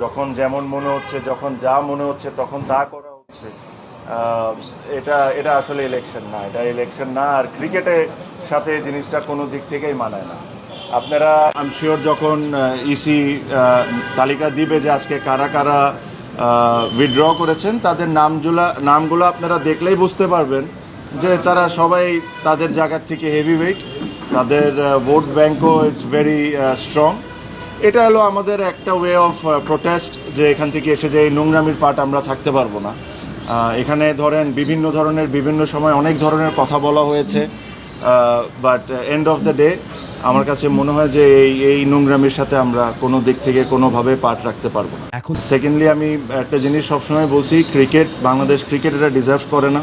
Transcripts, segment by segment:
যখন যেমন মনে হচ্ছে, যখন যা মনে হচ্ছে তখন তা করা হচ্ছে। এটা এটা আসলে ইলেকশন না, এটা ইলেকশন না। আর ক্রিকেটের সাথে জিনিসটা কোনো দিক থেকেই মানায় না। আপনারা আই এম শিওর যখন ইসি তালিকা দিবে যে আজকে কারা কারা উইথড্র করেছেন, তাদের নামগুলো আপনারা দেখলেই বুঝতে পারবেন যে তারা সবাই তাদের জায়গার থেকে হেভি ওয়েট, তাদের ভোট ব্যাঙ্কও ইটস ভেরি স্ট্রং। এটা হলো আমাদের একটা ওয়ে অফ প্রোটেস্ট, যে এখান থেকে এসে যে এই নোংরামির পার্ট আমরা থাকতে পারবো না। এখানে ধরেন বিভিন্ন ধরনের বিভিন্ন সময় অনেক ধরনের কথা বলা হয়েছে, but end of the day আমার কাছে মনে হয় যে এই নোংরামির সাথে আমরা কোনো দিক থেকে কোনোভাবে পার্ট রাখতে পারবো না। এখন সেকেন্ডলি আমি একটা জিনিস সবসময় বলছি, বাংলাদেশ ক্রিকেট এটা ডিজার্ভ করে না,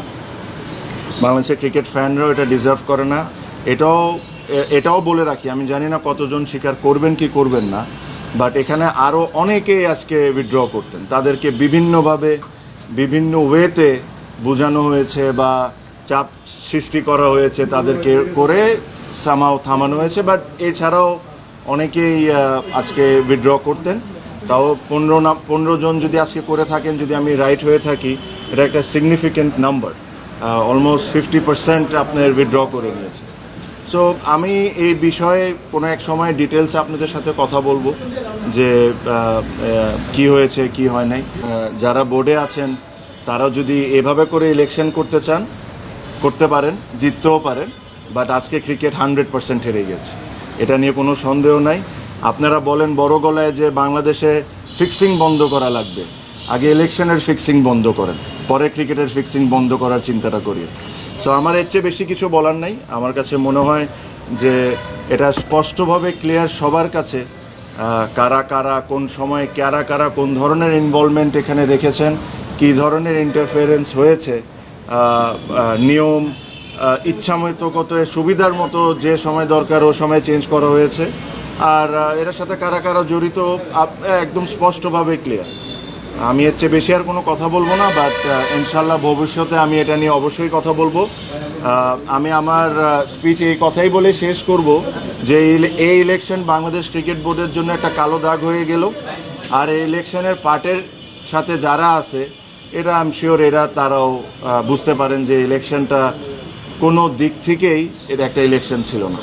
বাংলাদেশের ক্রিকেট ফ্যানরাও এটা ডিজার্ভ করে না। এটাও বলে রাখি, আমি জানি না কতজন স্বীকার করবেন কি করবেন না, বাট এখানে আরও অনেকেই আজকে উইথড্র করতেন, তাদেরকে বিভিন্নভাবে বিভিন্ন ওয়েতে বোঝানো হয়েছে বা চাপ সৃষ্টি করা হয়েছে, তাদেরকে করে থামানো হয়েছে। বাট এছাড়াও অনেকেই আজকে উইথড্র করতেন। তাও 15 জন যদি আজকে করে থাকেন, যদি আমি রাইট হয়ে থাকি, এটা একটা সিগনিফিক্যান্ট নাম্বার। অলমোস্ট 50% আপনার উইথড্র করে নিয়েছে। সো আমি এই বিষয়ে কোনো এক সময় ডিটেলসে আপনাদের সাথে কথা বলবো যে কি হয়েছে কি হয় নাই। যারা বোর্ডে আছেন তারা যদি এভাবে করে ইলেকশন করতে চান করতে পারেন, জিততেও পারেন, বাট আজকে ক্রিকেট 100% হেরে গেছে, এটা নিয়ে কোনো সন্দেহ নাই। আপনারা বলেন বড় গলায় যে বাংলাদেশে ফিক্সিং বন্ধ করা লাগবে, আগে ইলেকশনের ফিক্সিং বন্ধ করেন, পরে ক্রিকেটের ফিক্সিং বন্ধ করার চিন্তাটা করি। সো আমার এর চেয়ে বেশি কিছু বলার নাই। আমার কাছে মনে হয় যে এটা স্পষ্টভাবে ক্লিয়ার সবার কাছে, কারা কারা কোন সময় কারা কারা কোন ধরনের ইনভলভমেন্ট এখানে রেখেছেন, কী ধরনের ইন্টারফেরেন্স হয়েছে, নিয়ম ইচ্ছামতো কত সুবিধার মতো যে সময় দরকার ও সময় চেঞ্জ করা হয়েছে, আর এর সাথে কারা কারা জড়িত একদম স্পষ্টভাবে ক্লিয়ার। আমি এর চেয়ে বেশি আর কোনো কথা বলবো না, বাট ইনশাল্লাহ ভবিষ্যতে আমি এটা নিয়ে অবশ্যই কথা বলবো। আমি আমার স্পিচ এই কথাই বলে শেষ করব যে এই ইলেকশন বাংলাদেশ ক্রিকেট বোর্ডের জন্য একটা কালো দাগ হয়ে গেল। আর এই ইলেকশনের পার্টের সাথে যারা আছে এরা আই এম শিওর তারাও বুঝতে পারেন যে ইলেকশনটা কোনো দিক থেকেই এটা একটা ইলেকশন ছিল না।